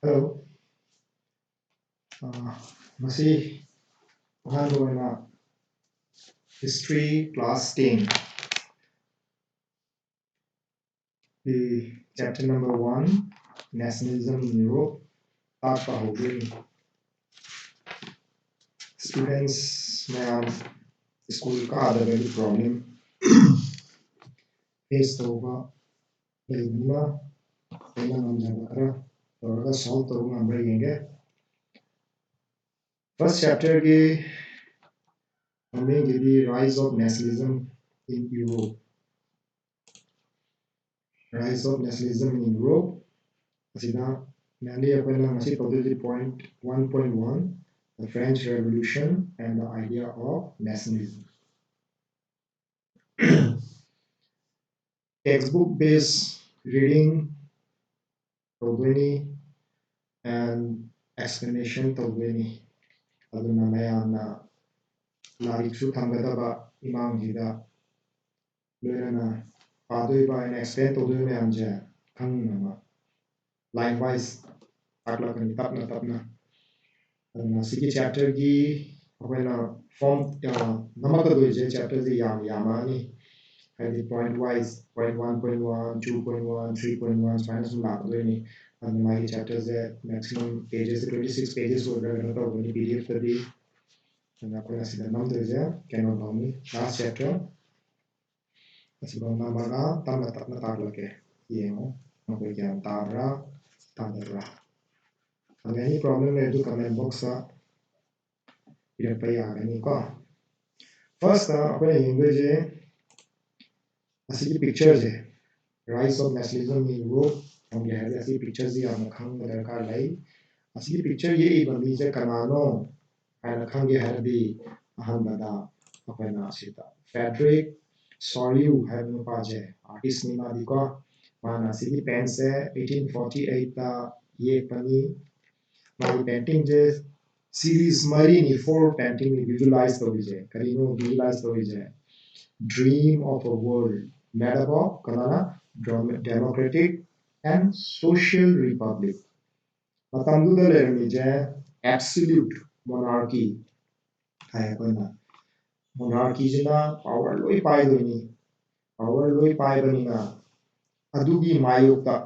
Hello. Masih bahago na history class 10. The chapter number 1, nationalism in Europe. Taka hogin. Students may school ka ada very problem face over the kailan namjaga kara toraga solve toru ngamra yenge. First chapter ki hame the rise of nationalism in Europe. Rise of nationalism in Europe. Asida mainly apna masi tawdili point 1.1, the French Revolution and the idea of nationalism. Textbook based reading tawdini and explanation tawdini. Aduna mayamna lariksu thamgadaba imamjida loirana padoiba and explain tawdoi mayamje khangnama line wise taklakani tapna sigi chapter gi akoina form namaka doije chapter ji yamani hadi point wise point 1.1 2.1 3.1 minus lakdoini and my chapters maximum pages 26 pages order to the pdf tadi and akoina sida nam doije cannot me last chapter asibang namaga tamna tapna taklake yengo mako yan tabra tadra any problem to comment box irakpa yagani ko first apne language asigi pictures hai rise of nationalism in Europe हम ये है asigi pictures ही हम खंग दरकार लाई asigi picture ये बंदी जे कनानो ana khange hardi ahanbada apna asita Frederick Soriu hainu paje artist ni ma diko mana asigi pen se 1848 ta ye pani my painting je series mari ni four painting ni visualize to bije karino visualize to bije dream of a world made up of kanana democratic and social republic matamduda lermi je absolute monarchy hai koina monarchy jina power loi pai doini power loi pai bani na adugi mayokta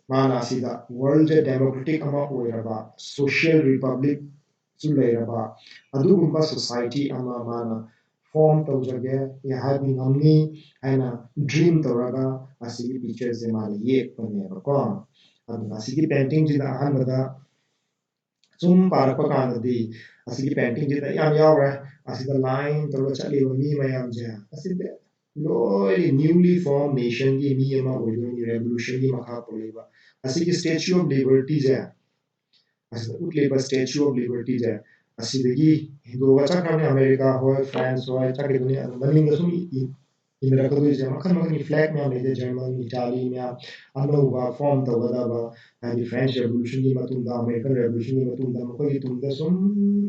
mana sida world democratic ama oiraba social republic su leiraba adugumba society ama mana form tawjage ya habi ngamni aina dream tawraga asigi pictures je mana yek pane ko aduna asigi painting jida ahanbada sum parakpa kanadi asigi painting jida yam yawre asida line tawra chali mi mayam je asida loi newly formed nation gi mi ama oidoni revolution gi makha poliba asigi statue of liberty je asida utleba statue of liberty je asidagi hindu chakramni america hoy france hoy chakiduni maninga sum indra kadu je makhan makhan flag me le german italy me anova form tawada and the french revolution ni matunda american revolution ni matunda makoi tunda sum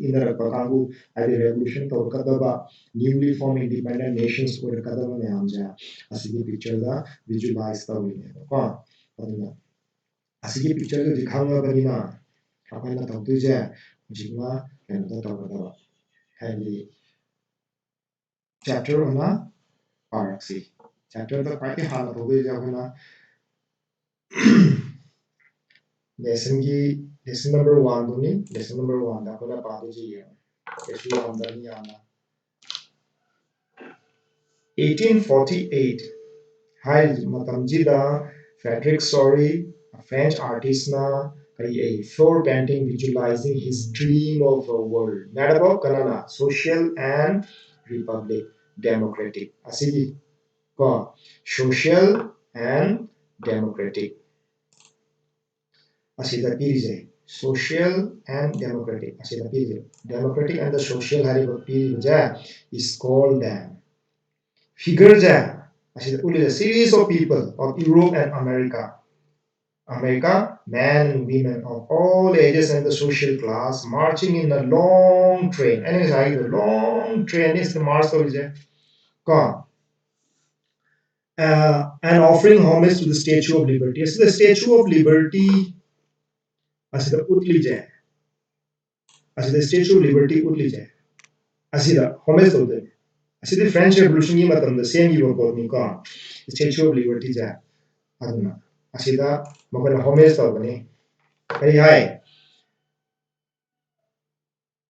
indra pakangu adi revolution tawkadaba newly formed independent nations ko kadaba me amja asigi picture da visualize tawine ko aduna asigi picture da dikhanga banina apaina tawtuje jingma kendo tawkadaba hadi chapter ona paraxi chapter da kwai hala tawde jagana lesson number 1 duni lesson number 1 da kona padu ji lesson 1 da ni ana 1848 hai matamjida Frederick Sorry, a French artist na a floor painting visualizing his dream of a world made up of kanana social and republic democratic asigi ko social and democratic asida pirije social and democratic asida pirije democratic and the social hariba pirije is called them figure ja asida uli a series of people of Europe and America, men and women of all ages and the social class marching in a long train. And it's like a long train is the march of the and offering homage to the Statue of Liberty. So the Statue of Liberty asida utli je asida Statue of Liberty utli je asida homage to the asida French Revolution yi matam da same yi ko ni ko Statue of Liberty je aduna asida makona homage to bani kai hai.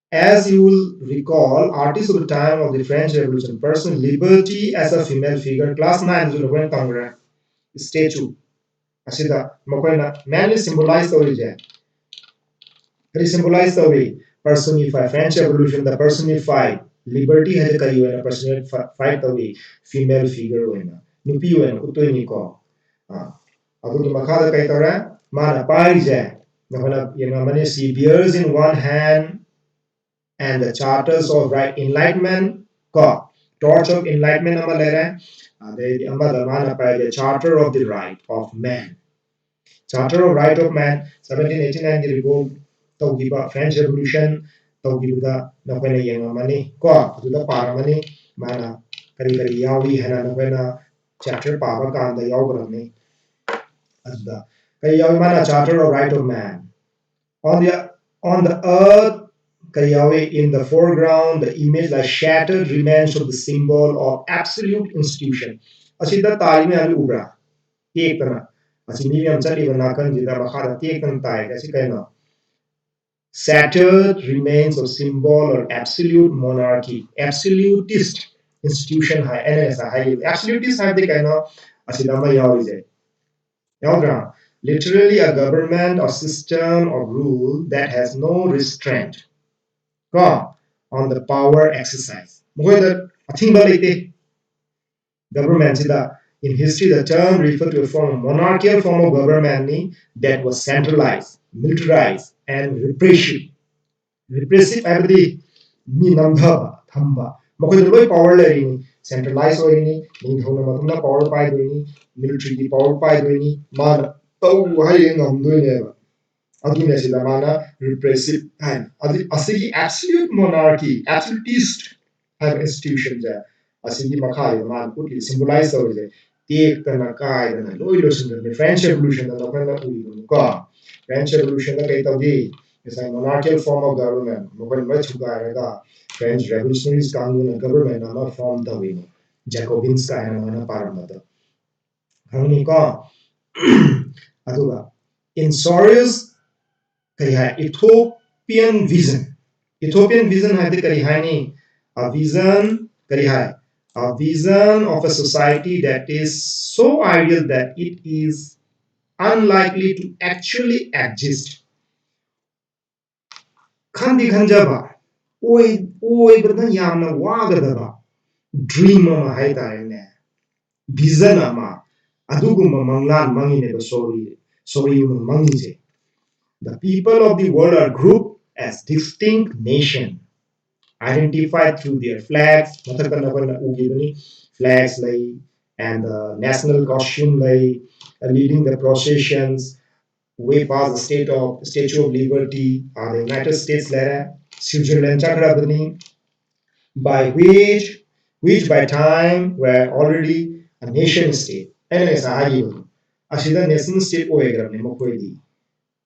As you will recall, artists of the time of the French Revolution personal liberty as a female figure class 9 is when Congress statue asida makoina mainly symbolize the origin. It symbolize the way personify French Revolution the personified liberty has a kayu and personified the way female figure when nupi when utoi ko adu makada kai tara mana pai je nakona yenga mane she bears in one hand and the charters of right enlightenment ko torch of enlightenment ama lera the amba the mana pai the charter of the right of man. Charter of Right of Man 1789 gi revolt tꯧꯈꯤꯕ French Revolution tꯧꯈꯤꯕꯗ ꯅꯈꯣꯏꯅ ꯌꯦꯡꯉꯝꯃꯅꯤ ꯀꯣ ꯑꯗꯨꯗ ꯄꯥꯔꯝꯃꯅꯤ ꯃꯥꯅ ꯀꯔꯤ ꯀꯔꯤ ꯌꯥꯎꯏ ꯍꯥꯏꯅ ꯅꯈꯣꯏꯅ chapter ꯄꯥꯕ ꯀꯥꯟꯗ ꯌꯥꯎꯈ꯭ꯔꯕꯅꯤ ꯑꯗꯨꯗ ꯀꯔꯤ ꯌꯥꯎꯏ ꯃꯥꯅ Charter of Right of Man on the earth kari yawe in the foreground the image like shattered remains of the symbol of absolute institution asida tali me ali ubra ekana asimi yam chali bana kan jida makhara tekan tai kasi kaino shattered remains of symbol or absolute monarchy absolutist institution hai NSA hai absolutist hai de kaino asida ma yawi je yaudra literally a government or system of rule that has no restraint ko on the power exercise mohoida athingba leite government in history the term referred to a form of monarchical form of government that was centralized militarized and repressive haibadi mi namdhaba thamba makhoi loi power lerini centralized oirini ningthona matuna power pai doini military ki power pai doini man tau hai ngamdoine ba adune sida mana repressive and asigi absolute monarchy absolutist have institution ja asigi makhai man putli symbolize tawje tek tana kai dana loi lo sinda the French Revolution da kana ui ko French Revolution da kai tawdi is a monarchical form of government mobile mai chuka ga French revolutionaries kangun government na form tawi Jacobins ka na paramata kangni ko aduga in Soros kari hai Ethiopian vision hai de kari hai ni a vision kari hai a vision of a society that is so ideal that it is unlikely to actually exist khandi khanjaba oi bada yamna wagadaba dream ama hai tarene vision ama adugumba manglan mangine ba sorry mangi je the people of the world are grouped as distinct nations identified through their flags, flags like, and the national costume like, leading the processions way past the Statue of Liberty, the United States letter, Switzerland Chakrabani, by which by time were already a nation state. And as a asida nation state oegrabni mokoidi.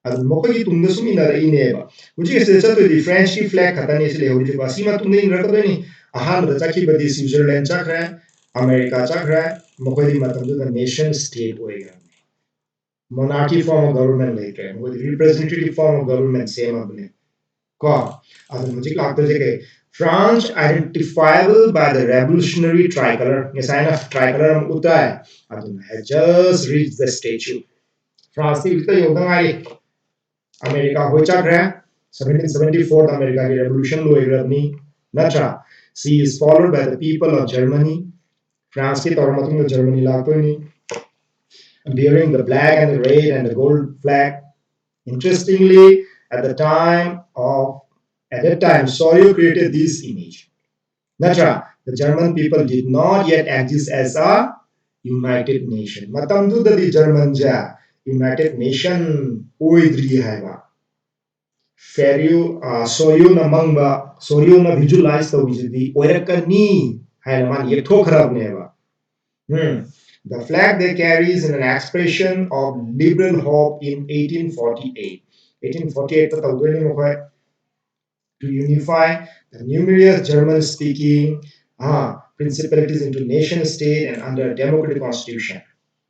ಅದು ಮೊಕಗಿ ತುಂಬ ಸುಮಿನ ಇನೇಬ ಹುಜಿ ಸೆಚತು the French Ki flag ಖತಾನೆ ಸಲೆ ಹುಜಿ ಬಾಸಿಮಾ ತುಂಬ ಇನ್ ರಕದನಿ ಅಹಾನ್ the ಚಕಿ ಬದಿ Switzerland ಚಕ್ರ America ಚಕ್ರ ಮೊಕದಿ ಮತಂದು the nation state ಓಯಿಗ monarchy form of government later with representative form of government same abne ko adu mujhe lagta je ke France identifiable by the revolutionary tricolor a sign of tricolor uta hai adu has just reached the statue France ki vita yodang ai America hoichakre 1774 America ki revolution loigrabni natra she is followed by the people of Germany France ki tormatung Germany lagtoini bearing the black and the red and the gold flag. Interestingly, at that time, Soyo created this image. Natra, the German people did not yet exist as a united nation. Matamdu the German ja United Nation oidri haiba. Ferio Soyo na mangba Soyo na visualize the visually oirakani haina man yekthokharab neba. The flag they carry is an expression of liberal hope in 1848. 1848 ta tawdoi ni mokhoi to unify the numerous German-speaking principalities into nation-state and under a democratic constitution.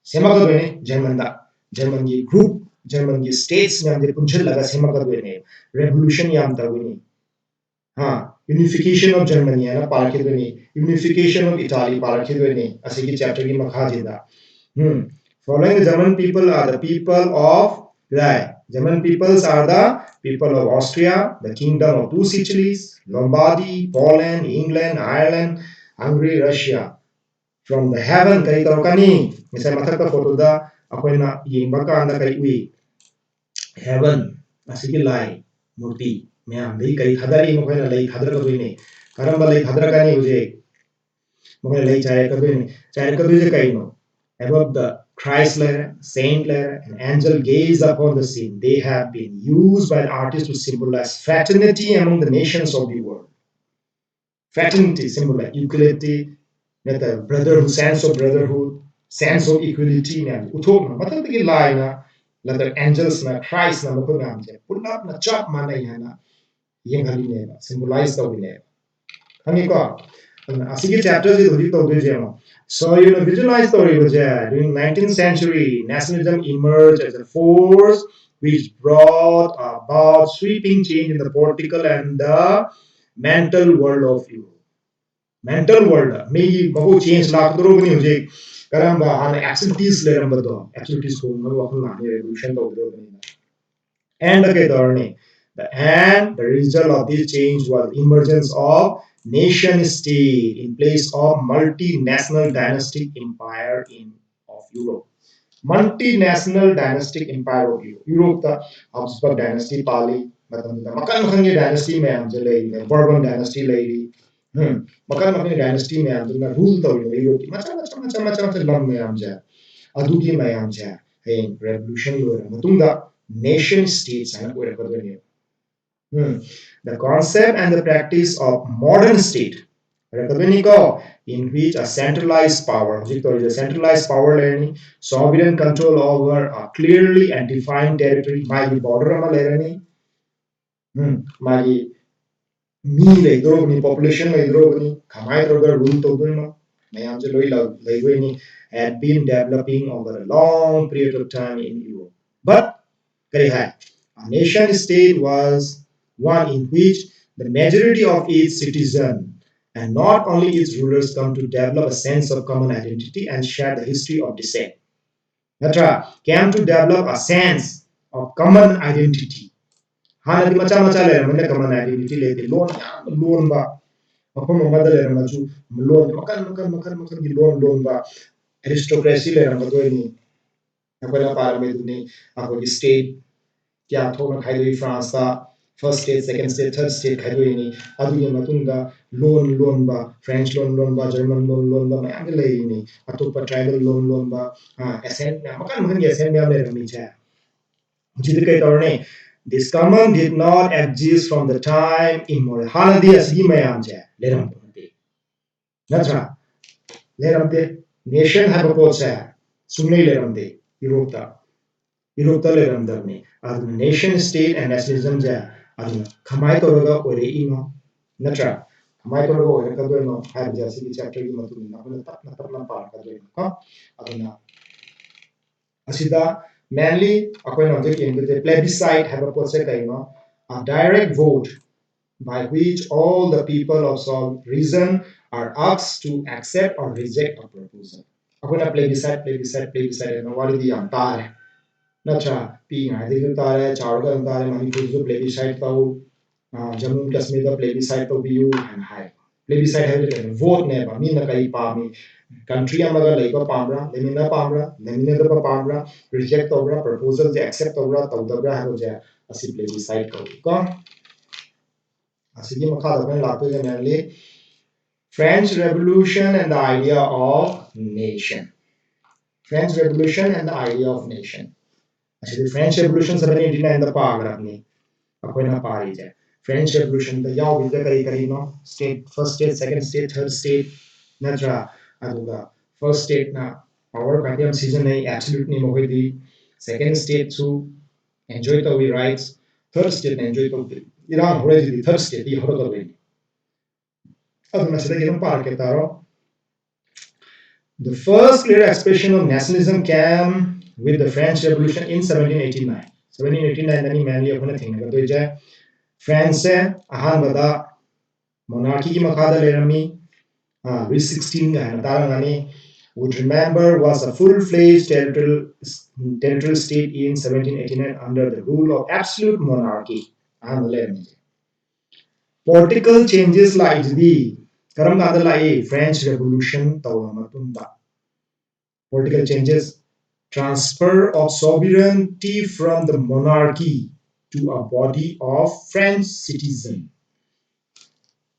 Semakadwene German group German states nyamde punchalaga semakadwene revolution yam tawini. Unification of Germany ana parakidwene unification of Italy parakidwene asigi chapter ki makhajida. Following the German people are the people of right. German peoples are the people of Austria, the kingdom of two Sicilies, Lombardy, Poland, England, Ireland, Hungary, Russia. From the heaven kay tarokani. Misal mathakta photo da akoina yingba kanda kay ui. Heaven asigi lai murti. Mayam dei kay thadari mo koina lai thadra kaduine. Karamba lai thadra kani uje. Mo koina lai chaya kaduine. Chaya kaduje kay no. Above the Christ letter, saint letter, and angel gaze upon the scene. They have been used by the artist to symbolize fraternity among the nations of the world. Fraternity symbolize equality, the brotherhood, sense of equality. Uthok na matal tagi line na letter angels na Christ na mukha ngam je. Pulap na chap mana yana yang hali ne symbolize the wine. Hani ko asigi chapters is hoji to je. So, visualize the river during 19th century, nationalism emerged as a force which brought about sweeping change in the political and the mental world of Europe. Mental world, may mahu change lak duro gani huje. Karamba hana activities le ramba do activities ko mahu wakil na revolution to duro gani. And the result of this change was emergence of nation state in place of multinational dynastic empire of Europe. Multinational dynastic empire of Europe. Europe the Habsburg dynasty pali makan makan ye dynasty में हम चले Bourbon dynasty lady makan makan dynasty में हम चले rule तो Europe की macam lam में हम जाए adugi में हम जाए revolution लोग matungda nation states है ना कोई the concept and the practice of modern state in which a centralized power, centralized power learning, sovereign control over a clearly and defined territory, my border my me population kamai rule to had been developing over a long period of time in Europe. But a nation state was one in which the majority of its citizens and not only its rulers come to develop a sense of common identity and share the history of descent. Natra came to develop a sense of common identity. Hana di macha macha le ramane common identity le ti loan ba mafam amada le ramachu loan makan di loan ba aristocracy le ramato ni akoina parliament ni ako state kya thona khaidoi France ta first state second state third state khaidoi ni adugi matunda loan ba French loan ba German loan ba mayam le ni atopa tribal loan ba ascent makan ascent me le rami cha jidkai torne this common did not exist from the time immemorial hanadi asigi mayam cha leram natra leramte nation have a posa sunni leramte Europe leramdarne adu nation state and nationalism ja adu khamai toroga ore ino natra khamai toroga ore ka doino har ja sigi chapter gi matu na tapna par ka doino ka aduna asida mainly akoina object in the plebiscite have a posa kaino a direct vote by which all the people of some reason are asked to accept or reject a proposal. Akoina plebiscite and what is the antare Nacha, being either Tare, Charga Tare, Manipur, plebiscite tau, Jammu Kashmir the plebiscite tau view and high. Plebiscite have it vote never, Mina Kai Pami, country amaga Laiba Pamra, Lemina the Pamra, reject Obra, proposal, they accept Obra, Taudabra Havoja, a si plebiscite tau. Come, a Sigi Makada Lato mainly French Revolution and the idea of nation. French Revolution and the idea of nation. Actually, French Revolution 1789 the power अपनी अकोई ना पारी जाए French Revolution the याव विद्या करी करी no state first state second state third state नजरा अदुगा first state ना power काटियम season नहीं absolute नहीं मोहित दी second state to enjoy the we rights third state enjoy to Iran already the third state the horo the aduna sida gidan par ke taro. The first clear expression of nationalism came with the French Revolution in 1789. 1789 nani mainly apna thing to je France se ahan bada monarchy ki makhada lerami Louis 16 ga tarangani would remember was a full-fledged territorial state in 1789 under the rule of absolute monarchy. Political changes like the karam French Revolution political changes, transfer of sovereignty from the monarchy to a body of French citizens.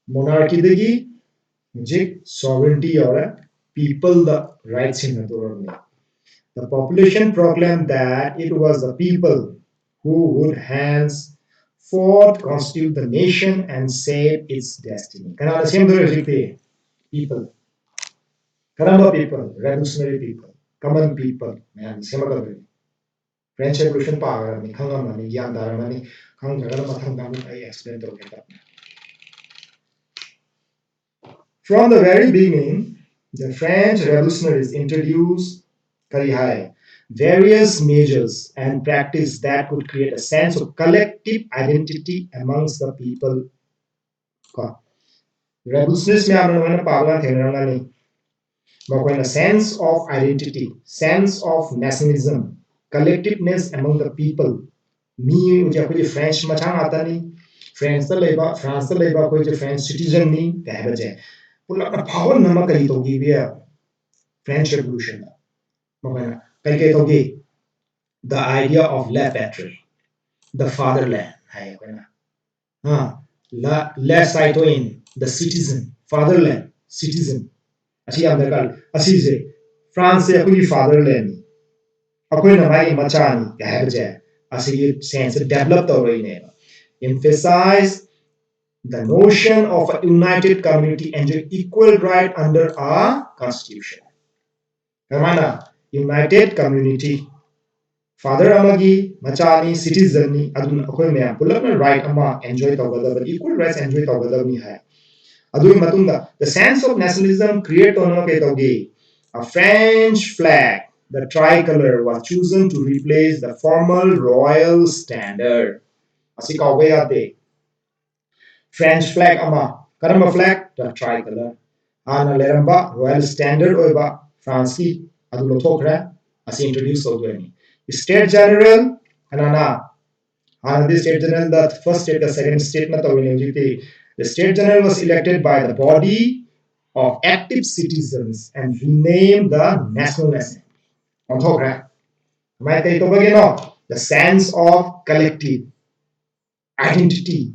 Monarchy degi sovereignty or people the rights in the population proclaimed that it was the people who would henceforth constitute the nation and shape its destiny. Kanada same people. Karamba people, revolutionary people, common people, man, same French Revolution power, Kangamani, Yandaramani, Kangaram, I explained to get. From the very beginning, the French revolutionaries introduced Karihai various measures and practices that could create a sense of collective identity amongst the people. Revolutionists में आपने मैंने पागल थे नहीं मकोई sense of identity, sense of nationalism, collectiveness among the people. Me मुझे कोई French मचांग आता नहीं France तो लेबा कोई French citizen नहीं कह बजे पुला power nama kay togi biya French Revolution magana kay togi the idea of la patrie the fatherland hay kana la saito in the citizen fatherland citizen achi amda kal asi se France se apni fatherland akoi na mai machani kay baje asi sense develop to rahi ne emphasize the notion of a united community enjoying equal right under a constitution. Kamana united community father amagi machani citizen ni adun akoi me pulapna right ama enjoy tawgada equal rights enjoy tawgada ni hai. Adui matunga the sense of nationalism create ono ke tawgi a French flag the tricolor was chosen to replace the formal royal standard. Asi kawbe ate French flag ama karamba flag the tricolor ana leramba royal standard oiba France ki adu lothokra asi introduce tawdweni state general anana ana the state general the first state the second state na tawini jiti the state general was elected by the body of active citizens and renamed the national assembly onthokra mai kai to bageno the sense of collective identity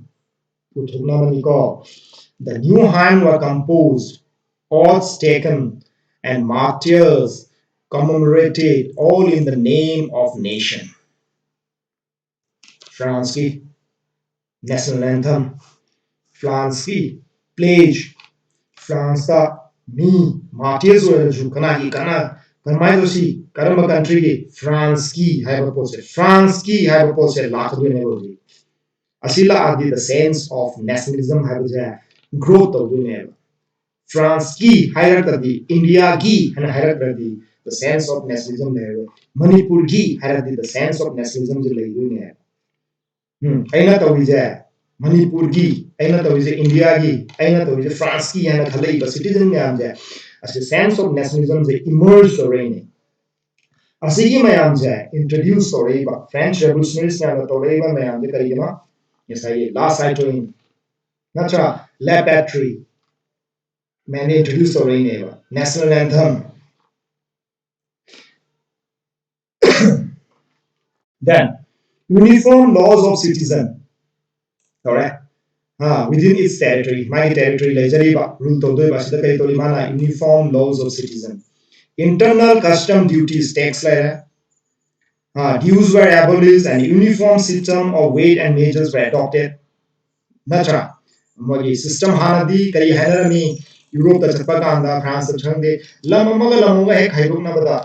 the new hymn were composed, oaths taken, and martyrs commemorated, all in the name of nation. France की national anthem, France की pledge, France का me martyrs were जो kana करमाई दोषी करम country की France की है बपोसे France की है बपोसे लाख दुने बोली asila adi the sense of nationalism habuja growth of dunia France ki hierarchy India ki and hierarchy the sense of nationalism level Manipur ki hierarchy the sense of nationalism je lai dunia aina tawija Manipur ki aina tawija India ki aina tawija France ki ana khalai ba citizen me amja as a sense of nationalism je emerged already asigi mayam je introduce already ba French revolutionaries na already ba mayam je karigama yes I last I told natra la patrie मैंने introduce already neva national anthem then uniform laws of citizen correct within its territory my territory legally rule to do ba sida kai to mana uniform laws of citizen internal custom duties tax dues were abolished and uniform system of weight and measures were adopted natra mogi system hanadi kari hanarami Europe ta chapa kanda France ta changde lam amaga he khairuk na bada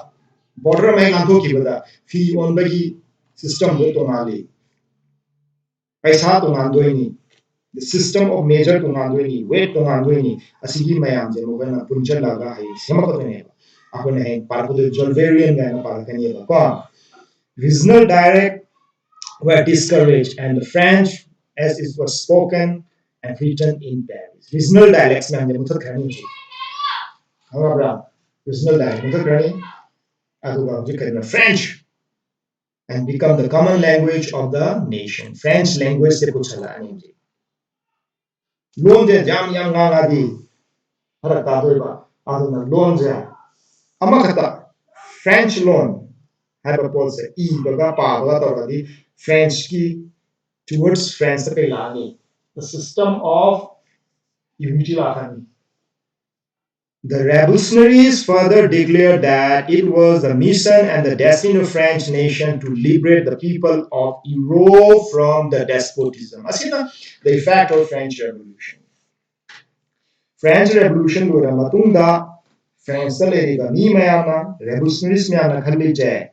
border mai kan to ki bada fi on bagi system bo to mali paisa tongandoini, the system of measure tongandoini, weight tongandoini, asigi mayam je mogana punja laga hai semakatone akone hai parapod Jouvarian gana parakani ko regional dialect were discouraged and the French as it was spoken and written in Paris. Regional dialects में हमने मुझे करनी थी, हमारा regional dialect मुझे करनी, अगुआ मुझे करना French and become the common language of the nation. French language से कुछ हला नहीं थी. लोन जे जाम याम गांग आदि हर तादों बा आदों ना लोन जे अम्मा खता French loan है बपोल से ई बगा पा बगा तो आदि French की towards France पे लानी. The system of unity लानी. The revolutionaries further declared that it was the mission and the destiny of the French nation to liberate the people of Europe from the despotism. Asina the effect of French Revolution. French Revolution lura matunda France leriga mi mayamna revolutionaries mayamna khalli je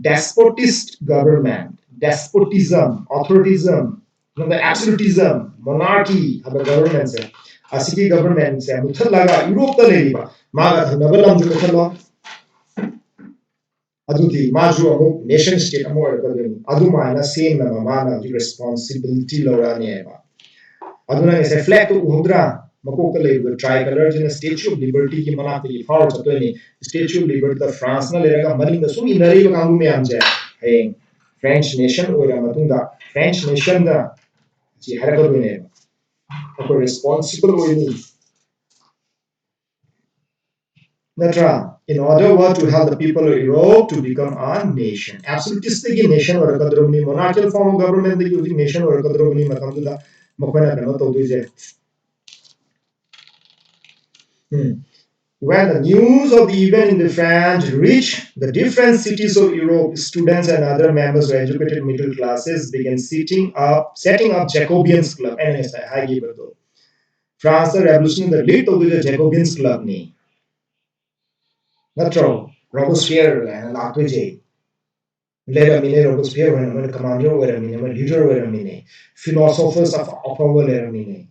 despotist government, despotism, authoritarianism, the absolutism, monarchy haba government se asigi government se muthalaga Europe ta leriba maga thanaba lamju muthalo aduti maju amu nation state amu orgadani aduma na same na mana responsibility lora ne ba aduna se flag to uhudra makokta leriba tricolor jina statue of liberty ki manakta ki power chatoni statue of liberty the France na leraga maning da sumi nari ba kangu me amje hey French nation ora matunda French nation da ji haragadune ako responsible oini Natra, in order what to help the people of Europe to become a nation. Absolutistic nation or kadromni monarchical form of government the using nation or kadromni matamda makwana kano to duje. When the news of the event in the France reached the different cities of Europe, students and other members of educated middle classes began setting up Jacobians club. NSI, high giver though. France the revolution the lead to the Jacobins club ni. Natro, Robespierre and Lactuje. Lera mine Robespierre when commander were a mine, leader were a mine, philosophers of power were a mine.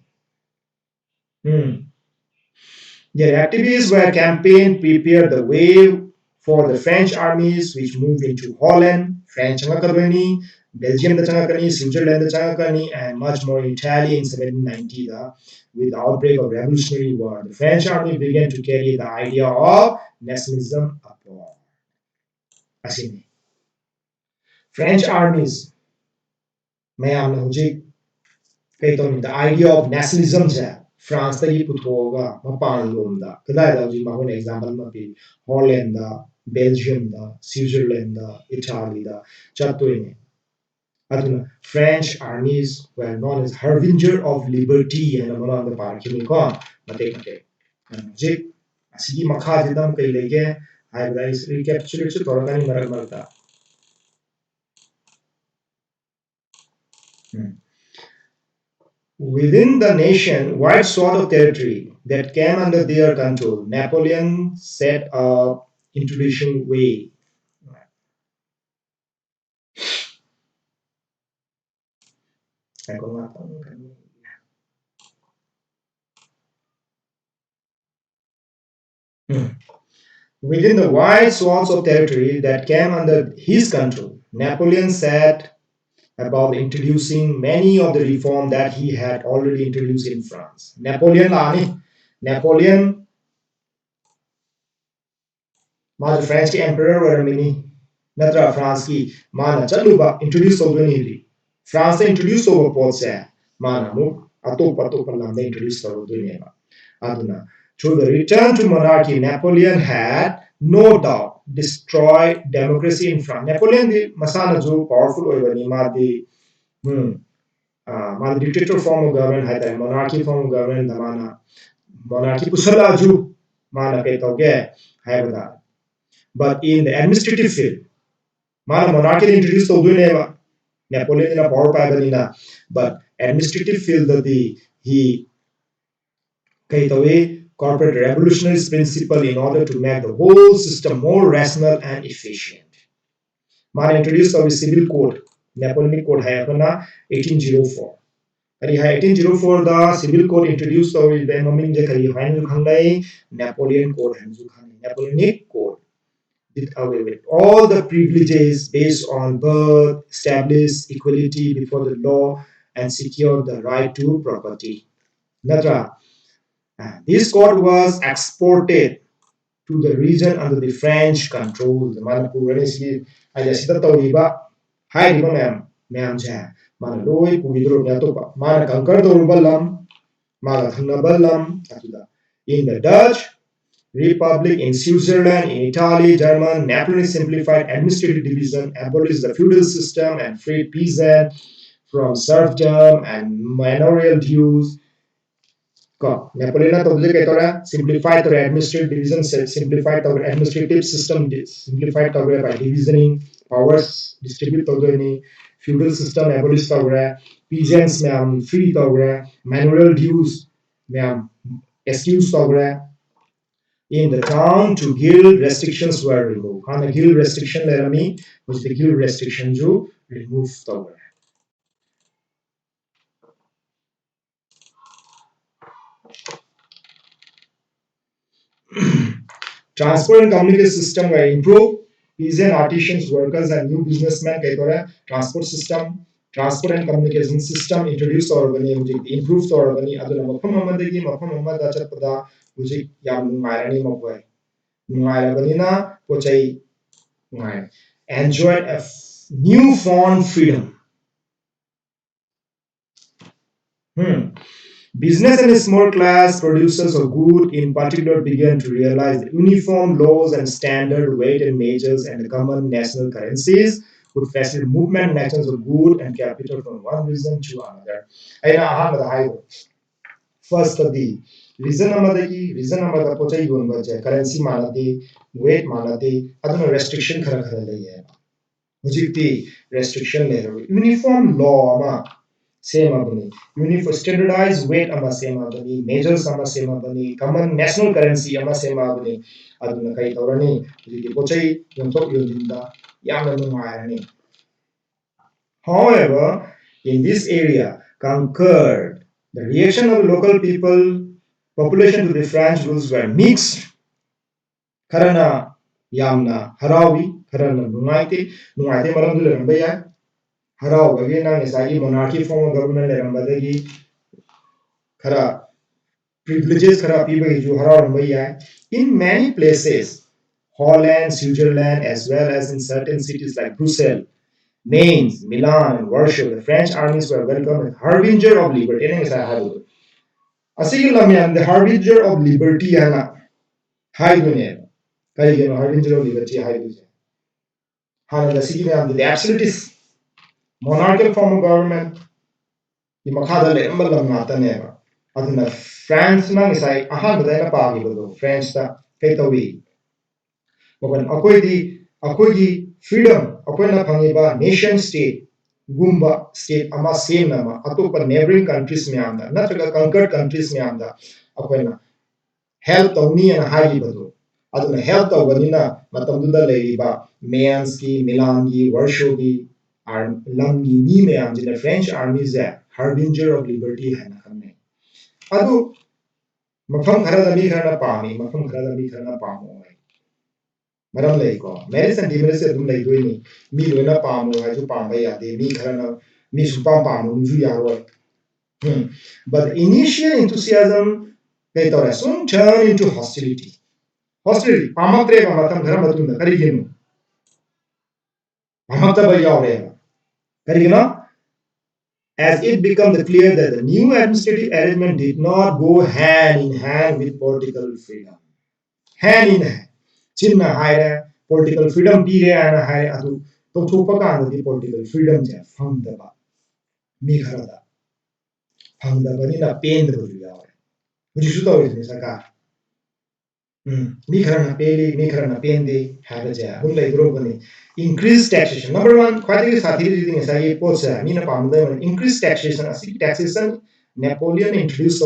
Their activities were campaign prepared the way for the French armies which moved into Holland, French Changakani, Belgium the Changakani, Switzerland the Changakani, and much more in Italy in 1790 with the outbreak of Revolutionary War. The French army began to carry the idea of nationalism abroad. Asini. French armies, mayamna hujik the idea of nationalism France tagi puthoga mapan lomda kadai da ji mahon example ma pi Holland da Belgium da Switzerland da Italy da chattoine aduna French armies were known as harbinger of liberty and among the parkini ko mate ji asigi makha jidam kai lege I guys recapitulate to toragani marak marta. Within the nation wide swath of territory that came under their control, Napoleon set up introduction way. Within the wide swaths of territory that came under his control, Napoleon set about introducing many of the reforms that he had already introduced in France. Napoleon, the French emperor were many. Natra France ki mana chaluba introduce sovereignty. France introduce over potse mana mu atop lamda introduce sovereignty. Aduna. Through the return to monarchy, Napoleon had no doubt destroyed democracy in France. Napoleon the masana jo powerful oibani ma the dictator form of government hai monarchy form of government damana monarchy pusala ju mana pe toge hai bada. But in the administrative field, mana monarchy introduced to Napoleon in a power paganina, but administrative field the he corporate revolutionary principle in order to make the whole system more rational and efficient. Mana introduced a civil code. Napoleonic Code hai apna 1804 kari hai 1804 the civil code introduced or the maming je kari hai nu khangnai Napoleon Code han ju khangnai Napoleonic Code did away with all the privileges based on birth, established equality before the law, and secured the right to property. Natra, this code was exported to the region under the French control. The Manipur I just said that Hai Riba Mam Jam, Manaloi, Pugidro Yatopa, Mana Kankar Dorubalam, Mala Thanabalam, in the Dutch Republic, in Switzerland, in Italy, German, Napoleon simplified administrative division, abolished the feudal system, and freed peasants from serfdom and manorial dues. Napoleon simplified the administrative division, simplified the administrative system, simplified the by divisioning powers, distribute the feudal system, abolished the peasants, free the manual dues, excuse the in the town to guild restrictions were removed. And the guild restriction lerami was the guild restriction जो remove तौर Transport and communication system were improved. Peasant artisans, workers, and new businessmen कई तौर transport system, transport and communication system introduced तौर बनी improved तौर बनी अदुना मफम अमदगी मफम अमदा चटपदा मुझे याम नुमायरनी मकोय नुमायरबनीना पोचै नुमाय enjoyed a newfound freedom. Hmm. Business and small class producers of goods in particular began to realize that uniform laws and standard weight and measures and common national currencies would facilitate movement and actions of goods and capital from one region to another. ꯑꯩꯅ ꯑꯍꯥꯟꯕꯗ ꯍꯥꯏꯕ ꯐꯥꯔꯁꯇꯗꯤ region ꯑꯃꯗ ꯄꯣꯠ ꯆꯩ ꯌꯣꯟꯕꯁꯦ currency ꯃꯥꯟꯅꯗꯦ wait ꯃꯥꯟꯅꯗꯦ ꯑꯗꯨꯅ ꯔꯦꯁꯇ꯭ꯔꯤꯛꯁꯟ ꯈꯔ ꯂꯩꯌꯦꯕ ꯍꯧꯖꯤꯛꯇꯤ ꯔꯦꯁꯇ꯭ꯔꯤꯛꯁꯟ ꯂꯩꯔꯣꯏ ꯌꯨꯅꯤꯐꯣꯔꯝ ꯂꯣ ꯑꯃ semabani uniform standardized weight ama semabani measures ama semabani common national currency ama semabani aduna kai tawrani hujiki pochai yonthok yonjinda yamna nungairani however in this area conquered the reaction of local people population to the French rules were mixed karana yamna harawi karana nungaite maramdu leramba ya haraubagi nang isagi monarchy form of government lerambadagi khara privileges khara pibagi ju harauramba yai in many places Holland, Switzerland, as well as in certain cities like Brussels, Mainz, Milan, and Warsaw, the French armies were welcomed as harbinger of liberty. Asigi lamyan the harbinger of liberty hana haidune kaigeno harbinger of liberty haidune hana the sigi the absolutist monarchical form of government the makada lemba lam ngataneba aduna France na ngisai ahanbada aina pagibado France ta kai tawi magan akoidi freedom akoina phangiba nation state gumba state ama same ama atopa neighboring countries myamda natraga conquered countries myamda akoina help tawni ana haibado aduna help tawbanina matamduda leiriba Mainz ki Milan ki Warsaw ki lamgi mi myam jina French armies harbinger of liberty haina khamne adu mafam kharada mi kharana pami mafam kharada mi kharana pamo maram leiko merits and demerits adum leidoini mi loina pamo haisu pamba yade mi kharana mi supam pamo ju yaroi but initial enthusiasm they soon turn into hostility hostility pamatre pamatam dhara matunda karigenu pamata ba yawre karigena as it became clear that the new administrative arrangement did not go hand in hand with political freedom hand in hand chinna haire political freedom pire ana haire adu tokthokpa kandadi political freedom je fangdaba mi kharada fangdabanina pendabadu yawe hujiksu tawrisini sarkar mi kharana peli mi kharana pende habaje adum leidrobani increased taxation number 1 khwadagi sathi reading sai pocha mina pamda increased taxation asi taxation Napoleon introduced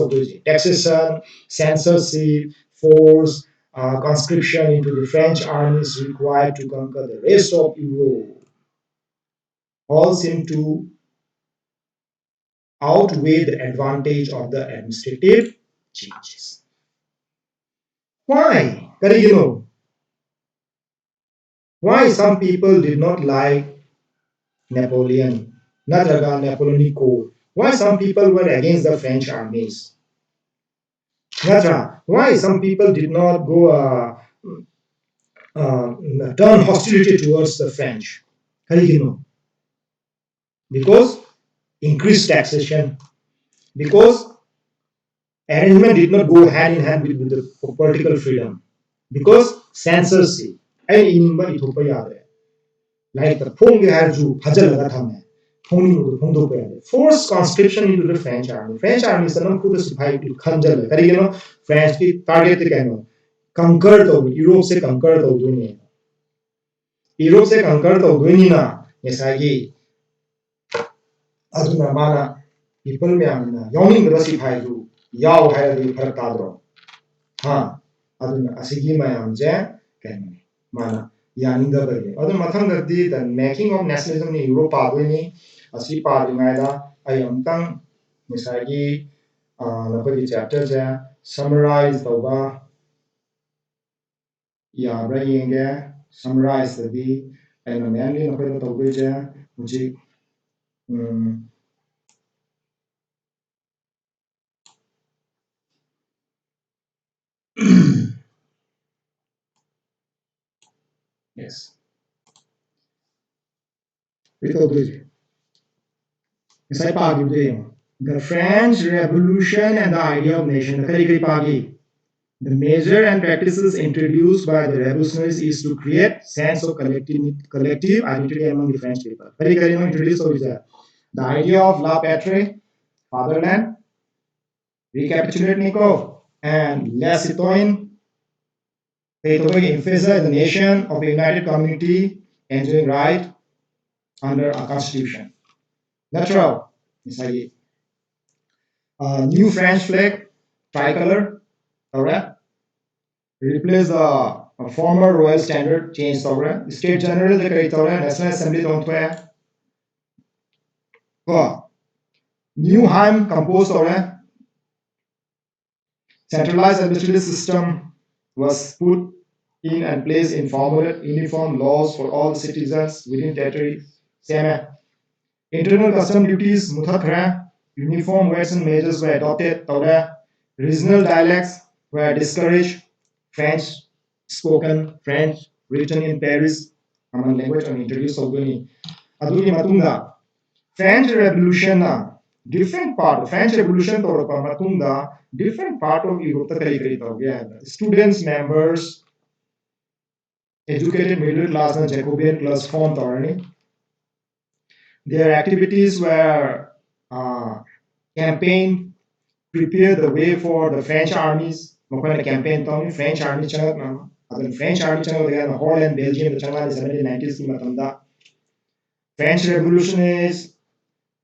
taxation censorship force conscription into the French armies required to conquer the rest of Europe all seem to outweigh the advantage of the administrative changes. Why? Karigino, why some people did not like Napoleon, Nadraga Napoleonic. Why some people were against the French armies? Natra, why some people did not go uh, turn hostility towards the French? Karigino, because increased taxation, because arrangement did not go hand in hand with the political freedom, because censorship. ꯑꯩꯅ ꯏꯅꯤꯡꯕ ꯏꯊꯣꯛꯄ ꯌꯥꯗ꯭ꯔꯦ ꯂꯥꯏꯔꯤꯛꯇ ꯐꯣꯡꯒꯦ ꯍꯥꯏꯔꯁꯨ ꯐꯥꯖꯤꯜꯂꯒ ꯊꯝꯃꯦ ꯐꯣꯡꯅꯤꯡꯕꯗꯣ ꯐꯣꯡꯗꯣꯛꯄ ꯌꯥꯗꯦ force ꯀॉन्ꯁcription into the French army ꯅꯝꯐꯨꯗ ꯁꯤꯐꯥꯏ ꯈꯟꯖꯜꯂꯦ ꯀꯔꯤꯒꯤꯅꯣ ꯐ꯭ꯔꯦꯟꯁꯀꯤ ꯇꯥꯔꯒꯦꯠꯇꯤ ꯀꯩꯅꯣ ꯀꯪꯀꯔ ꯇꯧꯕ ꯌꯨꯔꯣꯞꯁꯦ ꯀꯪꯀꯔ ꯇꯧꯗꯣꯏꯅꯦ ꯌꯨꯔꯣꯞꯁꯦ ꯀꯪꯀꯔ ꯇꯧꯗꯣꯏꯅꯤꯅ ꯉꯁꯥꯏꯒꯤ ꯑꯗꯨꯅ ꯃꯥꯅ ꯄꯤꯄꯜ ꯃꯌꯥꯝꯅ ꯌꯥꯎꯅꯤꯡꯗꯕ ꯁꯤꯐꯥꯏꯁꯨ ꯌꯥꯎ ꯍꯥꯏꯔꯗꯤ ꯐꯔꯛ ꯇꯥꯗ꯭ꯔꯣ ꯍꯥ ꯑꯗꯨꯅ ꯑꯁꯤꯒꯤ ꯃꯌꯥꯝꯁꯦ ꯀꯩꯅꯣꯅꯤ ꯃꯥꯅ ꯌꯥꯅꯤꯡꯗꯕꯒꯤ ꯑꯗꯨꯅ ꯃꯊꯪꯗꯗꯤ ꯗ ꯃꯦꯀꯤꯡ ꯑꯣꯐ ꯅꯦꯁꯅꯦꯂꯤꯖꯝꯅꯤ ꯌꯨꯔꯣꯞ ꯄꯥꯗꯣꯏꯅꯤ ꯑꯁꯤ ꯄꯥꯗ꯭ꯔꯤꯉꯩꯗ ꯑꯩ ꯑꯃꯨꯛꯇꯪ ꯉꯁꯥꯏꯒꯤ ꯅꯈꯣꯏꯒꯤ ꯆꯦꯞꯇꯔꯁꯦ ꯁꯃꯔꯥꯏꯖ ꯇꯧꯕ ꯌꯥꯕ꯭ꯔꯥ ꯌꯦꯡꯒꯦ ꯁꯃꯔꯥꯏꯖꯇꯗꯤ ꯑꯩꯅ ꯃꯦꯟꯂꯤ ꯅꯈꯣꯏꯗ ꯇꯧꯗꯣꯏꯁꯦ ꯍꯧꯖꯤꯛ yes ꯀꯔꯤ ꯇꯧꯗꯣꯏꯁꯦ ꯉꯁꯥꯏ ꯄꯥꯈꯤꯕꯗꯣ ꯌꯦꯡꯉꯣ The French Revolution and the Idea of Nation kari kari pagi. The measure and practices introduced by the revolutionaries is to create sense of collective identity among the French people. Kari kari no introduce हो जाए. The idea of la patrie, fatherland, recapitulate Nico, and les citoyens, they emphasize the nation of a united community enjoying right under a constitution. Natural. Misalnya, new French flag, tricolor, alright? Replace the former royal standard change alright? State general the alright? National Assembly don't wear. New Heim composed alright? Centralized administrative system was put in and placed in formula uniform laws for all citizens within territory. Same. Internal custom duties, muthakra, uniform weights and measures were adopted. Regional dialects were discouraged. French spoken, French written in Paris, common language and introduced Ogoni. Adugi Matunda. French Revolution different part French Revolution ತೋರಪ್ಪ ಮತ್ತೊಂದ different part of Europe ಕಲಿ ಕಲಿತಾವ್ಗೆ students members educated middle class and Jacobean class form ತೋರಣಿ their activities were campaign prepare the way for the French armies ಮಕ್ಕಳನ್ನ campaign ತಗೊಂಡು French army ಚಂಗಕ್ ನಾನು ಅದನ್ನ French army ಚಂಗಕ್ Holland Belgium ಚಂಗಕ್ 1790s ಮತ್ತೊಂದ French Revolution is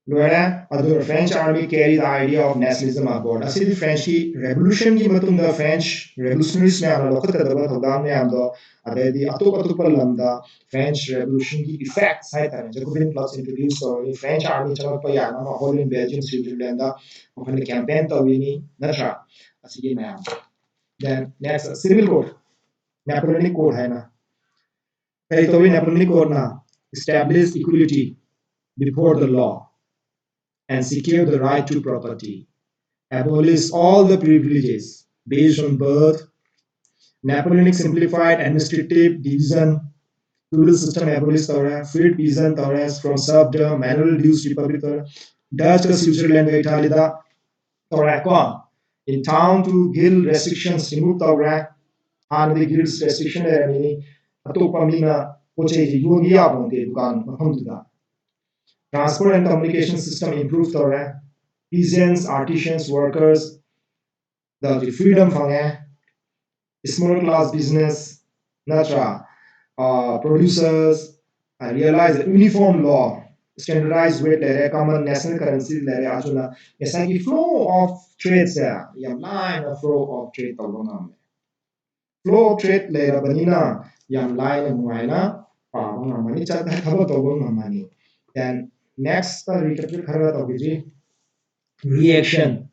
the French army carried the idea of nationalism aboard. As the French Revolution की मतुंगा French revolutionaries में आना लोग तक दबा थोड़ा में आम दो अरे दी अतुप अतुप लंदा French Revolution की effects है तारे जब कोई plus introduce हो ये French army चला पर यार ना Holland Belgium Switzerland दा अपने campaign तो भी नहीं नशा ऐसी में आम then next civil code Napoleonic code है ना कई तो भी Napoleonic code ना establish equality before the law and secure the right to property, abolish all the privileges based on birth, Napoleonic simplified administrative division, feudal system abolished, freed peasant from serfdom, manual dues republic, Dutch Switzerland, Italy, in town to guild restrictions removed, and the guild's restriction, Atopa Mina, Poche, Yogi Abon, Dukan, Mahomda. Transport and communication system improved peasants, artisans, workers, the freedom from small class business, natra, producers, realize the uniform law, standardized weight, common national currency, ajuna, yes, like flow of trades there, line of flow of trade flow of trade banina, line and wina, money chat have money. Then next recapitulate khara tawiji reaction.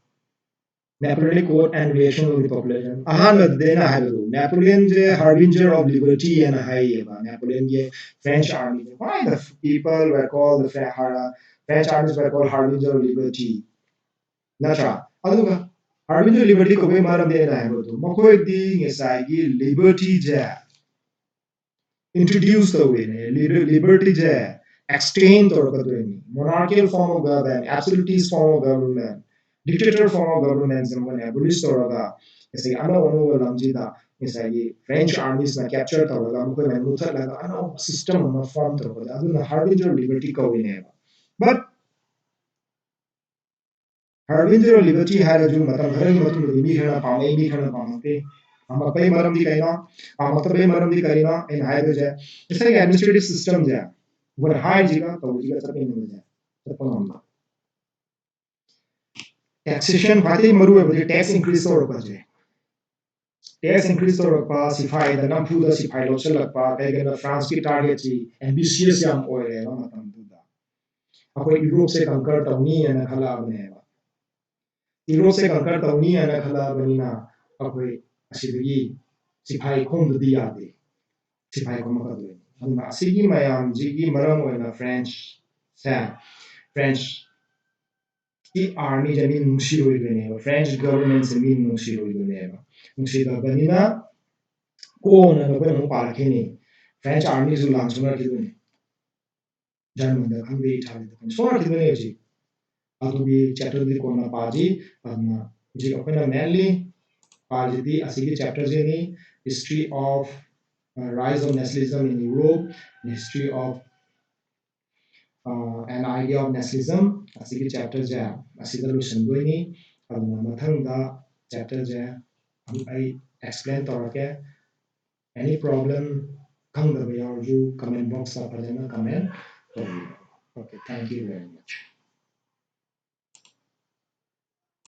Napoleonic Code and reaction of the population. Ahan dena haru. Napoleon the harbinger of liberty and high. Napoleon the French army. Why the people were called the French armies were called harbinger of liberty. Natra. Aduga harbinger of liberty ko be maram dena haru. Makoi di ngesai liberty ja introduce the way liberty ja extend or monarchical form of government, absolutist form of government, dictator form of government, and abolish the say ano ono lamjida is a French armies na capture the mukoi man mutha laga ano system na form the aduna harbinger liberty ko but harbinger liberty had a ju matam ghara ki matum mi khana pamai mi khana pamate amapai maram di kaina amatapai maram di kaina in high ja it's like administrative system ja when high jiga to jiga sapin no ja sapon taxation pati maru hai tax increase to roka je tax increase to roka sifai da nam phu da sifai lo chalak pa kai ga france ki target ji ambitious yam oil hai matam tu da apoi europe se conquer tawni ana khala bane europe se conquer tawni ana khala bani na apoi asidagi sifai khom du yade sifai khom ka du aduna asigi mayam jigi maram oina french the army jamin nungshiroi bane French government jamin nungshiroi bane nungshida banina ko na ko no par khini French army zu lang suna ki bane German da khangbe ithali da sona ki bane ji adu bi chapter di ko na paji adna ji apna mainly paji di asigi chapter je ni history of rise of nationalism in Europe history of an idea of nationalism asigi chapter ja asida lu sandoi aduna mathangda chapter ja I explain torake any problem khangdaba yawarju comment box ta fajana comment tori okay thank you very much